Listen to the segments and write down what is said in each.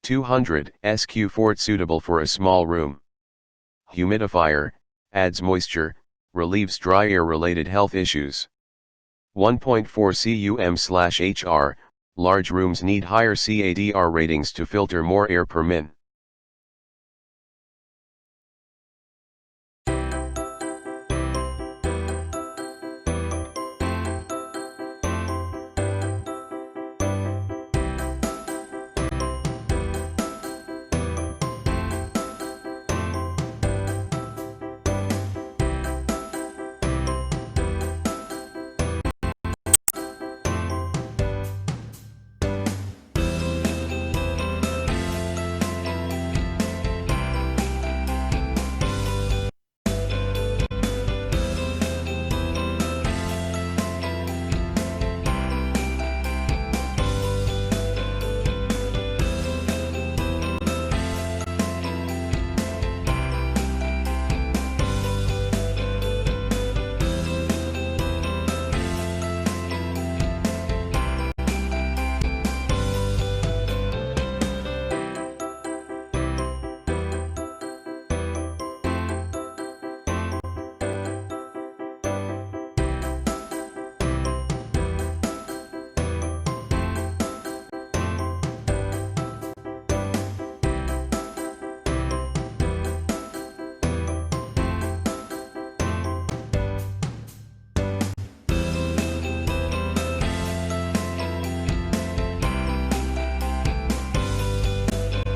200 SQ Fort suitable for a small room. Humidifier, adds moisture, relieves dry air related health issues. 1.4 cu.m/hr, large rooms need higher CADR ratings to filter more air per min.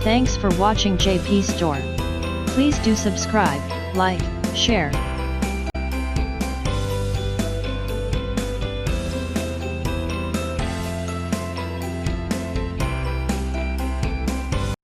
Thanks for watching JP Store. Please do subscribe, like, share,